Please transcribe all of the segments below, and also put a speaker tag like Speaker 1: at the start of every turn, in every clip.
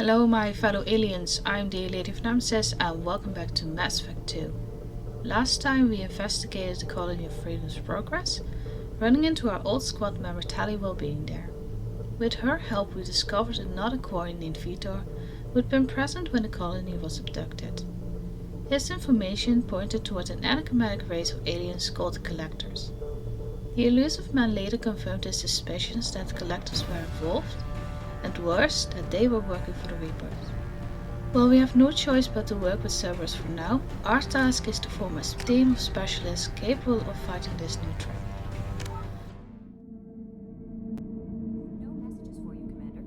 Speaker 1: Hello, my fellow aliens. I'm the LadyofNemesis, and welcome back to Mass Effect 2. Last time we investigated the colony of Freedom's Progress, running into our old squad member Tally while being there. With her help, we discovered another Quarian named Vitor who had been present when the colony was abducted. His information pointed toward an enigmatic race of aliens called the Collectors. The elusive man later confirmed his suspicions that the Collectors were involved, and worse, that they were working for the Reapers. While we have no choice but to work with Cerberus for now, our task is to form a team of specialists capable of fighting this new threat.
Speaker 2: No messages for you, Commander.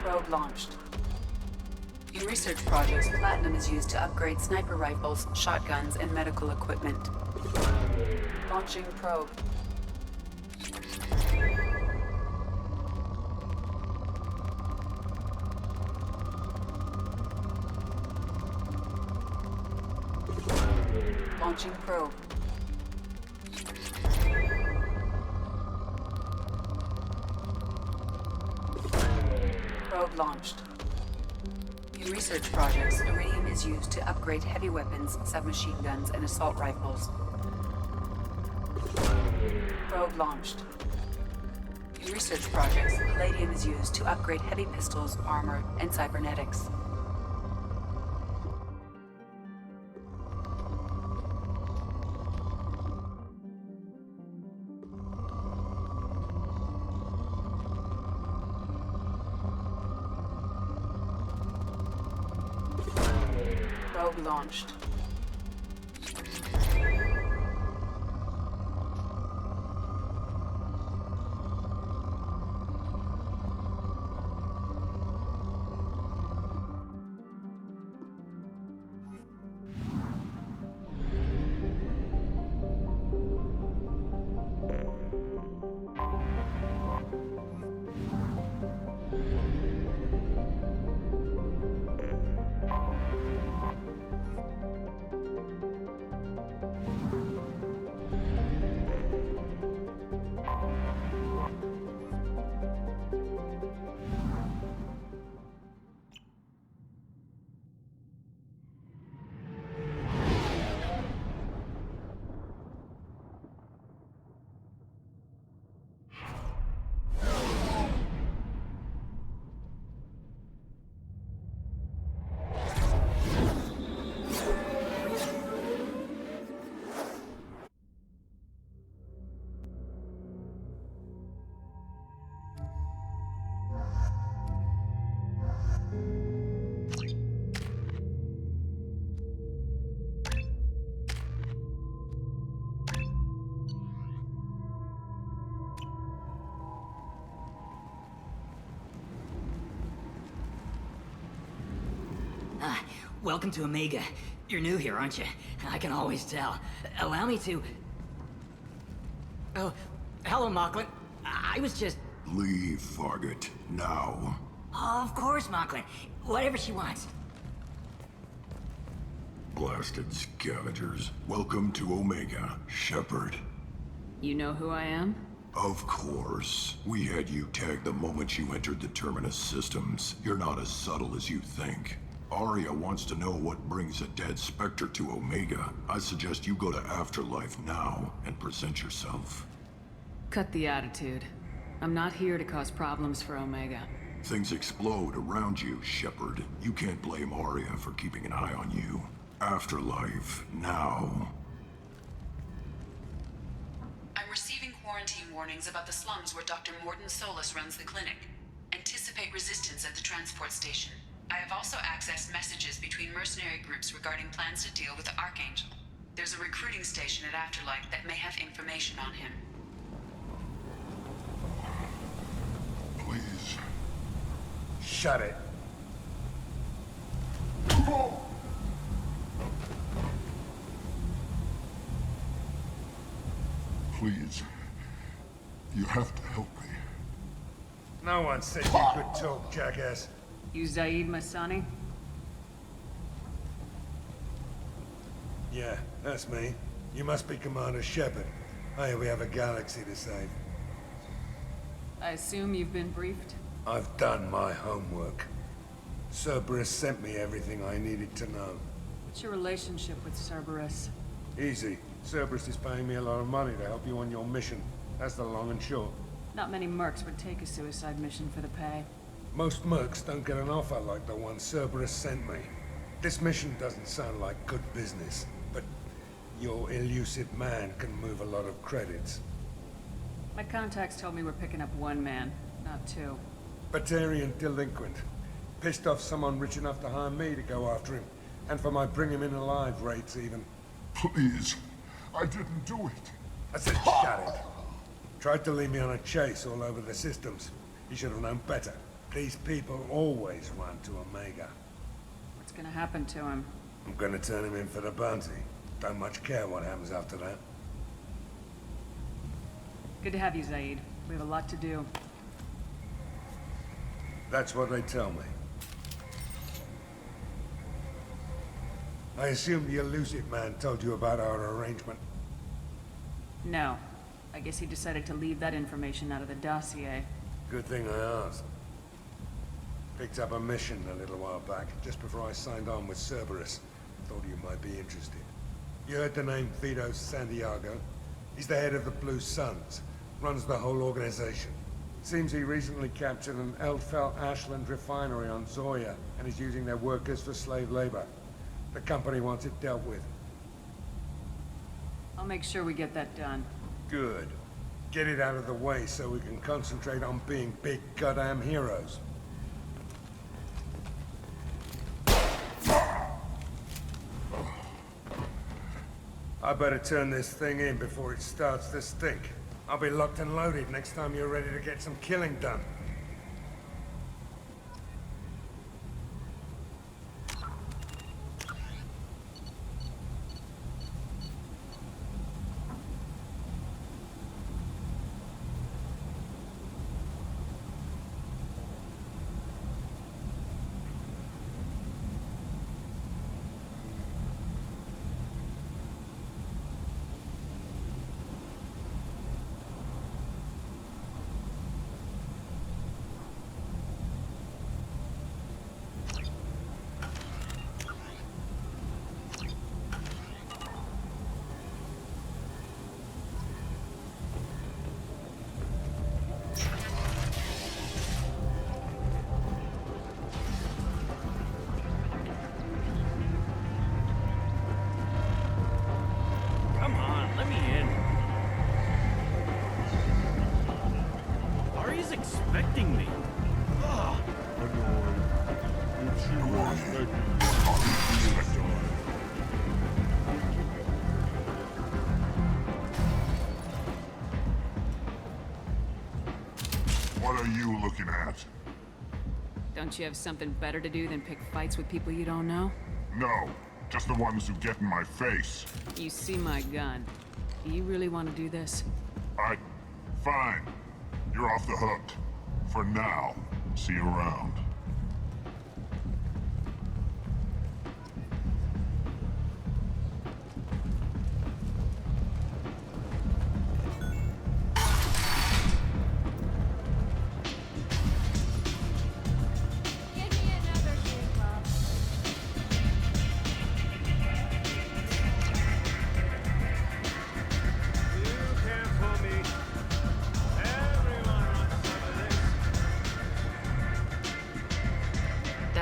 Speaker 3: Probe launched. In research projects, platinum is used to upgrade sniper rifles, shotguns, and medical equipment. Launching probe. Launching probe. Probe launched. In research projects, iridium is used to upgrade heavy weapons, submachine guns, and assault rifles. Probe launched. In research projects, palladium is used to upgrade heavy pistols, armor, and cybernetics. Probe launched.
Speaker 4: Welcome to Omega. You're new here, aren't you? I can always tell. Allow me to... Oh, hello, Mocklin. I was just...
Speaker 5: Leave, Fargate. Now.
Speaker 4: Oh, of course, Mocklin. Whatever she wants.
Speaker 5: Blasted scavengers. Welcome to Omega, Shepard.
Speaker 2: You know who I am?
Speaker 5: Of course. We had you tagged the moment you entered the Terminus systems. You're not as subtle as you think. Arya wants to know what brings a dead Spectre to Omega. I suggest you go to Afterlife now and present yourself.
Speaker 2: Cut the attitude. I'm not here to cause problems for Omega.
Speaker 5: Things explode around you, Shepard. You can't blame Arya for keeping an eye on you. Afterlife now.
Speaker 3: I'm receiving quarantine warnings about the slums where Dr. Morden Solus runs the clinic. Anticipate resistance at the transport station. I have also accessed messages between mercenary groups regarding plans to deal with the Archangel. There's a recruiting station at Afterlife that may have information on him.
Speaker 6: Shut it.
Speaker 5: Please. You have to help me.
Speaker 6: No one said you could talk, jackass.
Speaker 2: You Zaid Masani?
Speaker 6: Yeah, that's me. You must be Commander Shepard. Hey, we have a galaxy to save.
Speaker 2: I assume you've been briefed?
Speaker 6: I've done my homework. Cerberus sent me everything I needed to know.
Speaker 2: What's your relationship with Cerberus?
Speaker 6: Easy. Cerberus is paying me a lot of money to help you on your mission. That's the long and short.
Speaker 2: Not many mercs would take a suicide mission for the pay.
Speaker 6: Most mercs don't get an offer like the one Cerberus sent me. This mission doesn't sound like good business, but your elusive man can move a lot of credits.
Speaker 2: My contacts told me we're picking up one man, not two.
Speaker 6: Batarian delinquent. Pissed off someone rich enough to hire me to go after him. And for my bring him in alive rates even.
Speaker 5: Please. I didn't do it.
Speaker 6: I said shut it. Tried to lead me on a chase all over the systems. He should have known better. These people always run to Omega.
Speaker 2: What's gonna happen to him?
Speaker 6: I'm gonna turn him in for the bounty. Don't much care what happens after that.
Speaker 2: Good to have you, Zaid. We have a lot to do.
Speaker 6: That's what they tell me. I assume the elusive man told you about our arrangement.
Speaker 2: No. I guess he decided to leave that information out of the dossier.
Speaker 6: Good thing I asked. Picked up a mission a little while back, just before I signed on with Cerberus. Thought you might be interested. You heard the name Vito Santiago? He's the head of the Blue Suns. Runs the whole organization. Seems he recently captured an Eldfell Ashland refinery on Zoya, and is using their workers for slave labor. The company wants it dealt with.
Speaker 2: I'll make sure we get that done.
Speaker 6: Good. Get it out of the way so we can concentrate on being big goddamn heroes. I better turn this thing in before it starts to stink. I'll be locked and loaded next time you're ready to get some killing done.
Speaker 7: expecting me. Ugh.
Speaker 5: What are you looking at?
Speaker 2: Don't you have something better to do than pick fights with people you don't know?
Speaker 5: No, just the ones who get in my face.
Speaker 2: You see my gun. Do you really want to do this?
Speaker 5: Fine. You're off the hook. For now. See you around.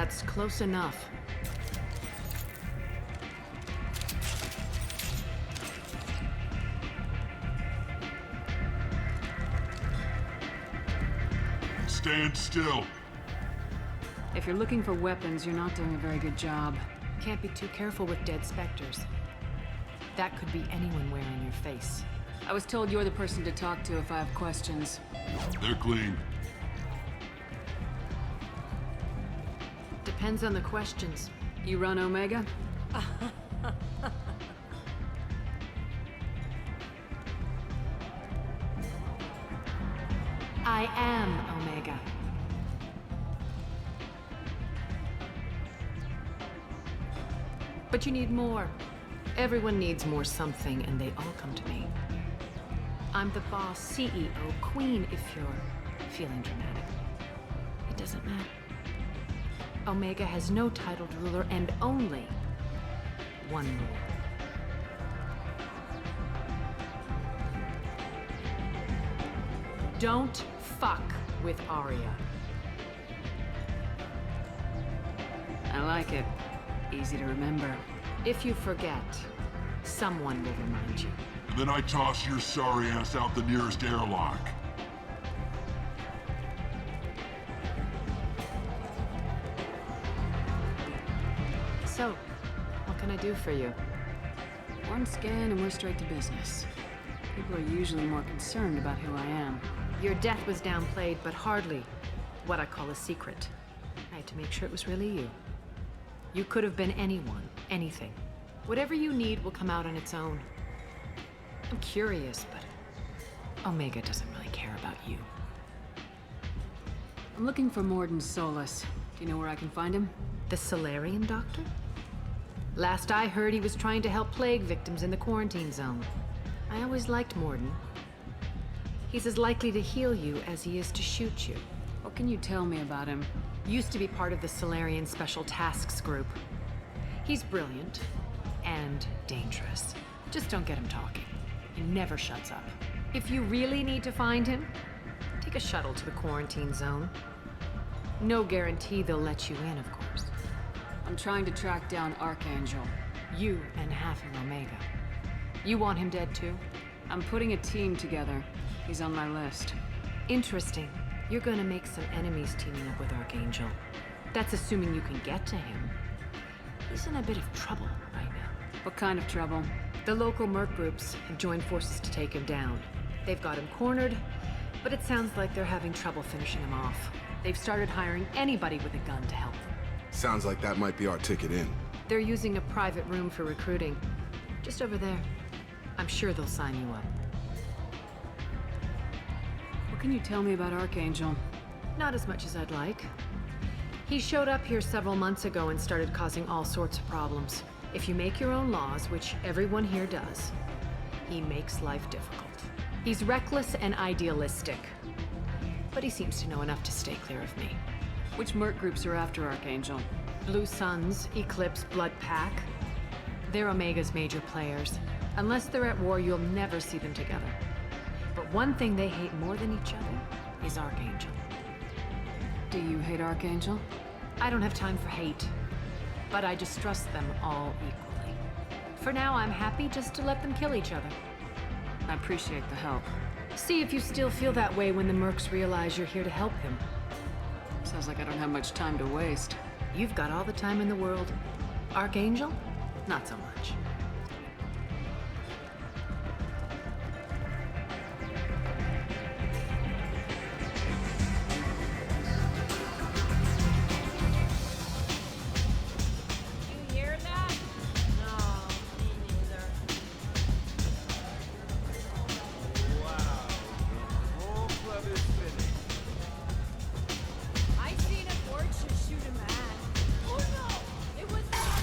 Speaker 2: That's close enough.
Speaker 5: Stand still.
Speaker 2: If you're looking for weapons, you're not doing a very good job.
Speaker 8: Can't be too careful with dead specters. That could be anyone wearing your face.
Speaker 2: I was told you're the person to talk to if I have questions.
Speaker 5: They're clean.
Speaker 8: Depends on the questions.
Speaker 2: You run Omega?
Speaker 8: I am Omega. But you need more. Everyone needs more something, and they all come to me. I'm the boss, CEO, queen, if you're feeling dramatic. It doesn't matter. Omega has no titled ruler and only one rule. Don't fuck with Arya.
Speaker 2: I like it. Easy to remember.
Speaker 8: If you forget, someone will remind you.
Speaker 5: And then I toss your sorry ass out the nearest airlock.
Speaker 8: So, what can I do for you?
Speaker 2: One scan and we're straight to business. People are usually more concerned about who I am.
Speaker 8: Your death was downplayed, but hardly what I call a secret. I had to make sure it was really you. You could have been anyone, anything. Whatever you need will come out on its own. I'm curious, but Omega doesn't really care about you.
Speaker 2: I'm looking for Morden Solus. Do you know where I can find him?
Speaker 8: The Solarian doctor? Last I heard, he was trying to help plague victims in the quarantine zone. I always liked Morden. He's as likely to heal you as he is to shoot you.
Speaker 2: What can you tell me about him?
Speaker 8: Used to be part of the Solarian Special Tasks Group. He's brilliant and dangerous. Just don't get him talking. He never shuts up. If you really need to find him, take a shuttle to the quarantine zone. No guarantee they'll let you in, of course.
Speaker 2: I'm trying to track down Archangel.
Speaker 8: You and half your Omega. You want him dead too?
Speaker 2: I'm putting a team together. He's on my list.
Speaker 8: Interesting. You're gonna make some enemies teaming up with Archangel. That's assuming you can get to him. He's in a bit of trouble right now.
Speaker 2: What kind of trouble?
Speaker 8: The local merc groups have joined forces to take him down. They've got him cornered, but it sounds like they're having trouble finishing him off. They've started hiring anybody with a gun to help them.
Speaker 9: Sounds like that might be our ticket in.
Speaker 8: They're using a private room for recruiting. Just over there. I'm sure they'll sign you up.
Speaker 2: What can you tell me about Archangel?
Speaker 8: Not as much as I'd like. He showed up here several months ago and started causing all sorts of problems. If you make your own laws, which everyone here does, he makes life difficult. He's reckless and idealistic, but he seems to know enough to stay clear of me.
Speaker 2: Which merc groups are after Archangel?
Speaker 8: Blue Suns, Eclipse, Blood Pack. They're Omega's major players. Unless they're at war, you'll never see them together. But one thing they hate more than each other is Archangel.
Speaker 2: Do you hate Archangel?
Speaker 8: I don't have time for hate, but I distrust them all equally. For now, I'm happy just to let them kill each other.
Speaker 2: I appreciate the help.
Speaker 8: See if you still feel that way when the mercs realize you're here to help him.
Speaker 2: Sounds like I don't have much time to waste.
Speaker 8: You've got all the time in the world. Archangel? Not so much.
Speaker 10: You hear that? No, me neither.
Speaker 7: Wow, the whole club is finished.
Speaker 10: I seen a fortune shoot a man. Oh no, it was not.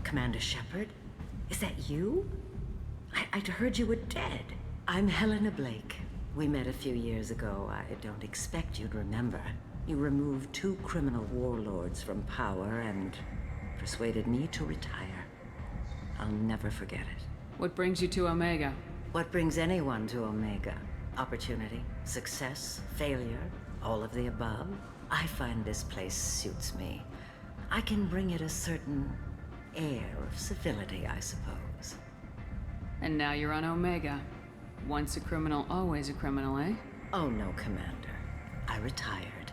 Speaker 11: Commander Shepard? Is that you? I'd heard you were dead. I'm Helena Blake. We met a few years ago. I don't expect you'd remember. You removed 2 criminal warlords from power and persuaded me to retire. I'll never forget it.
Speaker 2: What brings you to Omega?
Speaker 11: What brings anyone to Omega? Opportunity, success, failure, all of the above. I find this place suits me. I can bring it a certain air of civility, I suppose.
Speaker 2: And now you're on Omega. Once a criminal, always a criminal, eh?
Speaker 11: Oh no, Commander. I retired.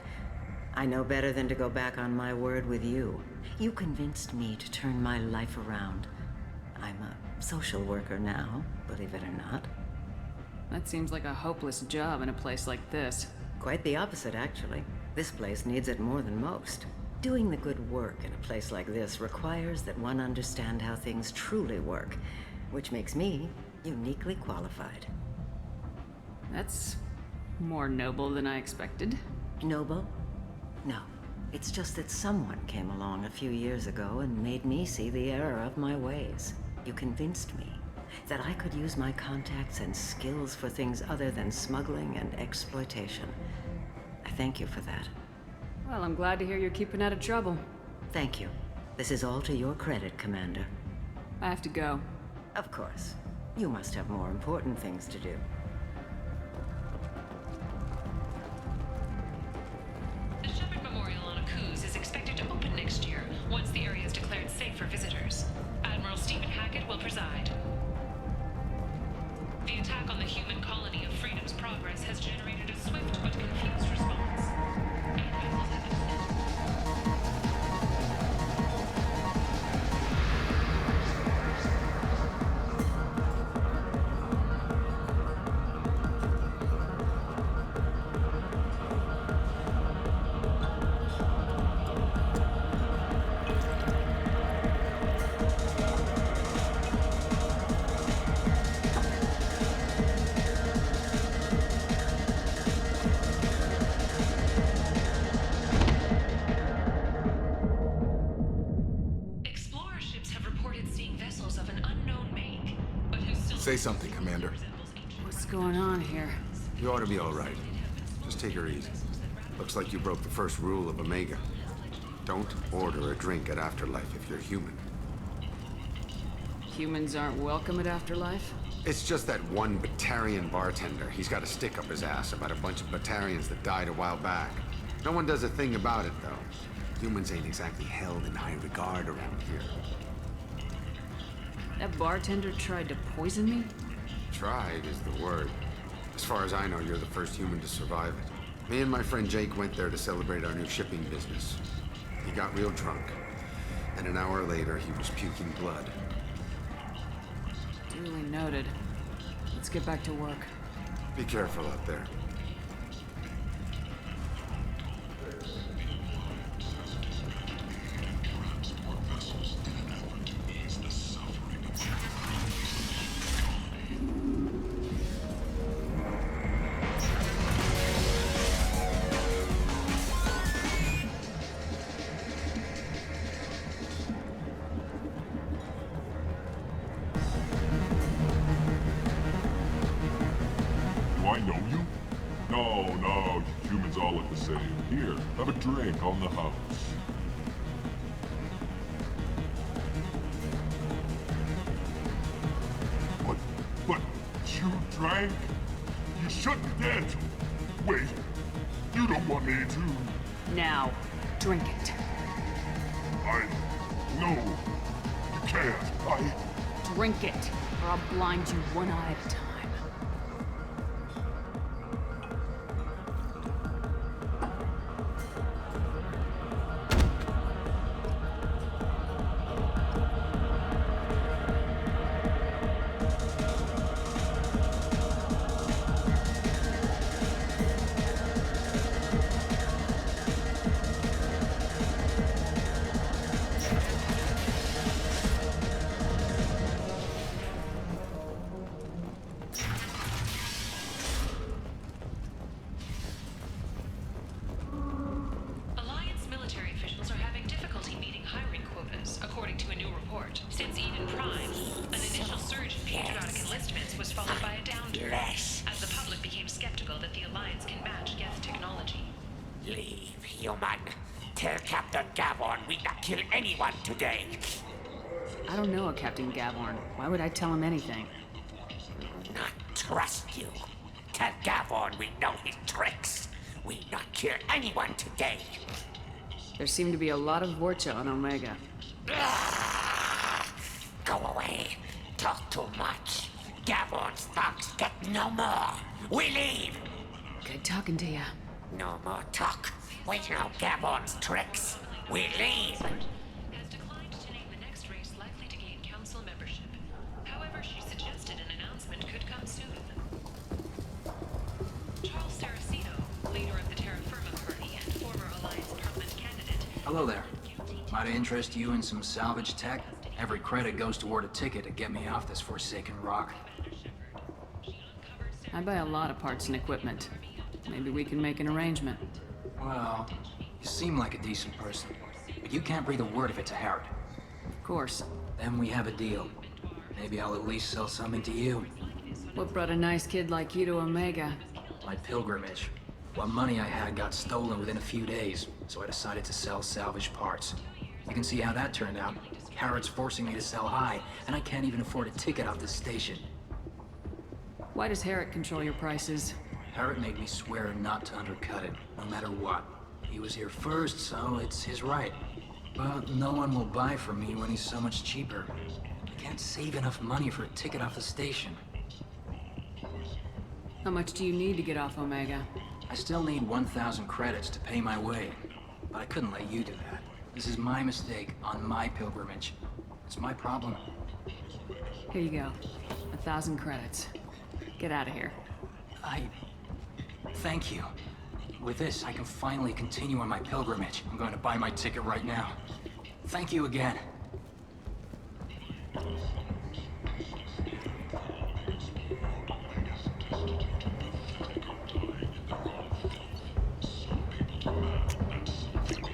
Speaker 11: I know better than to go back on my word with you. You convinced me to turn my life around. I'm a social worker now, believe it or not.
Speaker 2: That seems like a hopeless job in a place like this.
Speaker 11: Quite the opposite, actually. This place needs it more than most. Doing the good work in a place like this requires that one understand how things truly work, which makes me uniquely qualified.
Speaker 2: That's more noble than I expected.
Speaker 11: Noble? No. It's just that someone came along a few years ago and made me see the error of my ways. You convinced me that I could use my contacts and skills for things other than smuggling and exploitation. I thank you for that.
Speaker 2: Well, I'm glad to hear you're keeping out of trouble.
Speaker 11: Thank you. This is all to your credit, Commander.
Speaker 2: I have to go.
Speaker 11: Of course. You must have more important things to do.
Speaker 12: The Shepard Memorial on Akuz is expected to open next year, once the area is declared safe for visitors. Admiral Stephen Hackett will preside. The attack on the human colony of Freedom's Progress has generated a swift but confused response. Eight vessels have been sent. Explorer ships have reported seeing vessels of an unknown make, but who still
Speaker 9: Say something, Commander.
Speaker 2: What's going on here?
Speaker 9: You ought to be all right. Just take her easy. Looks like you broke the first rule of Omega. Don't order a drink at Afterlife if you're human.
Speaker 2: Humans aren't welcome at Afterlife?
Speaker 9: It's just that one Batarian bartender. He's got a stick up his ass about a bunch of Batarians that died a while back. No one does a thing about it, though. Humans ain't exactly held in high regard around here.
Speaker 2: That bartender tried to poison me?
Speaker 9: Tried is the word. As far as I know, you're the first human to survive it. Me and my friend Jake went there to celebrate our new shipping business. He got real drunk, and an hour later, he was puking blood.
Speaker 2: Duly noted. Let's get back to work.
Speaker 9: Be careful out there.
Speaker 13: Do I know you? No, you humans all look the same. Here, have a drink on the house. But you drank? You shouldn't dead. Wait, you don't want me to.
Speaker 2: Now, drink it.
Speaker 13: No, you can't.
Speaker 2: Drink it, or I'll blind you one eye at a time.
Speaker 12: Alliance military officials are having difficulty meeting hiring quotas, according to a new report. Since Eden Prime, an initial surge in patriotic enlistments was followed by a downturn, as the public became skeptical that the Alliance can match Geth technology.
Speaker 14: Leave, human. Tell Captain Gavorn we not kill anyone today.
Speaker 2: I don't know a Captain Gavorn. Why would I tell him anything?
Speaker 14: Not trust you. Tell Gavorn we know his tricks. We not kill anyone today.
Speaker 2: There seem to be a lot of Vorcha on Omega.
Speaker 14: Go away. Talk too much. Gavorn's thugs get no more. We leave.
Speaker 2: Good talking to ya.
Speaker 14: No more talk. We know Gavorn's tricks. We leave.
Speaker 12: Has declined to name the next race likely to gain council membership. However, she suggested an announcement could come soon. leader of the Terra Firma Party and former Alliance Parliament candidate.
Speaker 15: Hello there. Might I interest you in some salvage tech? Every credit goes toward a ticket to get me off this forsaken rock.
Speaker 2: I buy a lot of parts and equipment. Maybe we can make an arrangement.
Speaker 15: Well, you seem like a decent person, but you can't breathe a word of it to Harrod.
Speaker 2: Of course.
Speaker 15: Then we have a deal. Maybe I'll at least sell something to you.
Speaker 2: What brought a nice kid like you to Omega?
Speaker 15: My pilgrimage. What money I had got stolen within a few days, so I decided to sell salvaged parts. You can see how that turned out. Harrod's forcing me to sell high, and I can't even afford a ticket off this station.
Speaker 2: Why does Harrod control your prices?
Speaker 15: Harrod made me swear not to undercut it, no matter what. He was here first, so it's his right. But no one will buy from me when he's so much cheaper. I can't save enough money for a ticket off the station.
Speaker 2: How much do you need to get off Omega?
Speaker 15: I still need 1,000 credits to pay my way. But I couldn't let you do that. This is my mistake on my pilgrimage. It's my problem.
Speaker 2: Here you go. 1,000 credits. Get out of here.
Speaker 15: Thank you. With this, I can finally continue on my pilgrimage. I'm going to buy my ticket right now. Thank you again.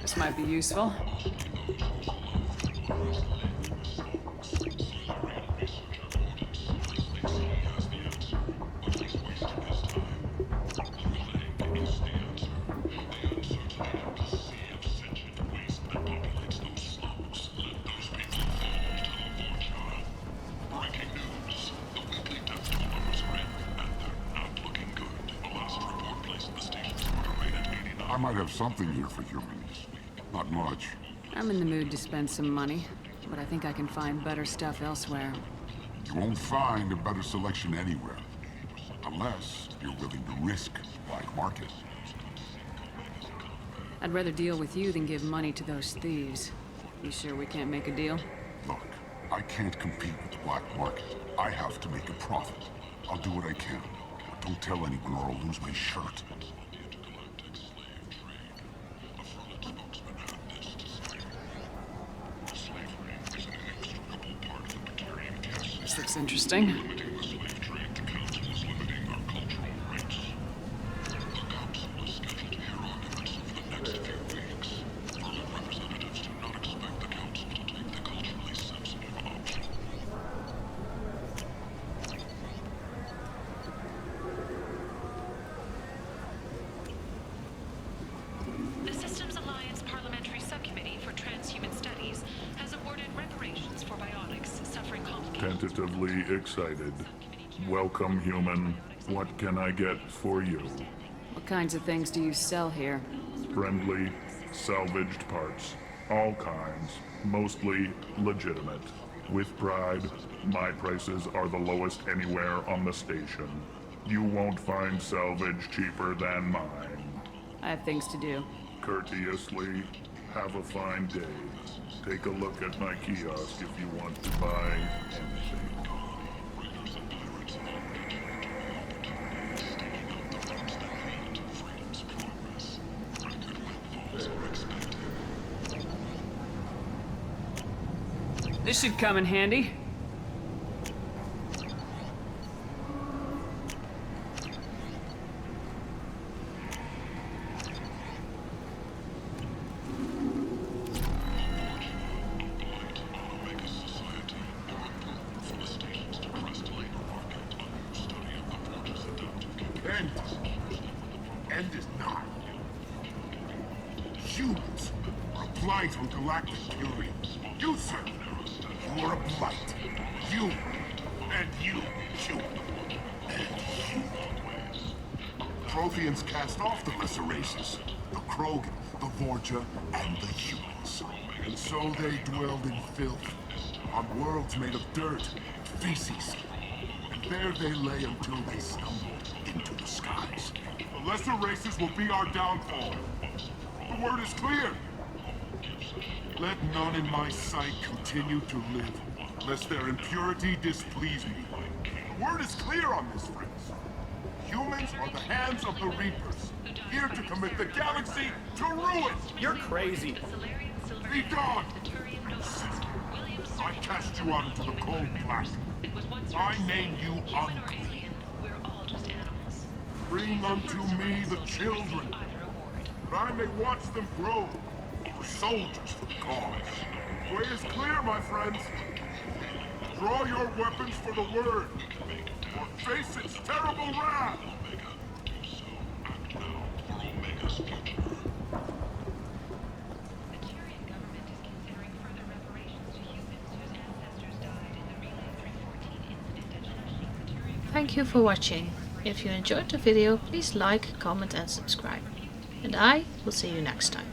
Speaker 2: This might be useful.
Speaker 13: I might have something here for humans. Not much.
Speaker 2: I'm in the mood to spend some money, but I think I can find better stuff elsewhere.
Speaker 13: You won't find a better selection anywhere. Unless you're willing to risk black market.
Speaker 2: I'd rather deal with you than give money to those thieves. You sure we can't make a deal?
Speaker 13: Look, I can't compete with the black market. I have to make a profit. I'll do what I can. But don't tell anyone or I'll lose my shirt.
Speaker 2: This looks interesting.
Speaker 12: The Systems Alliance Parliamentary Subcommittee for Transhuman Studies has awarded reparations for biotics suffering complications.
Speaker 16: Tentatively excited. Welcome, human. What can I get for you?
Speaker 2: What kinds of things do you sell here?
Speaker 16: Friendly, salvaged parts. All kinds. Mostly legitimate. With pride, my prices are the lowest anywhere on the station. You won't find salvage cheaper than mine.
Speaker 2: I have things to do.
Speaker 16: Courteously, have a fine day. Take a look at my kiosk if you want to buy anything.
Speaker 2: This should come in handy.
Speaker 13: End is not. Humans are a blight on galactic purity. You, sir, you are a blight. You, and you, human, and you. Protheans cast off the lesser races, the Krogan, the Vorja, and the humans. And so they dwelled in filth, on worlds made of dirt, feces. And there they lay until they stumbled into the skies. The lesser races will be our downfall. The word is clear. Let none in my sight continue to live, lest their impurity displease me. The word is clear on this, friends. humans are the hands of the Reapers, here to commit the galaxy to ruin!
Speaker 17: You're crazy.
Speaker 13: Be gone! I cast you out into the cold black. I name you unclean. Bring unto me the children, that I may watch them grow, for soldiers for the cause. The way is clear, my friends. Draw your weapons for the word, or face its terrible wrath.
Speaker 1: Thank you for watching. If you enjoyed the video, please like, comment and subscribe. And I will see you next time.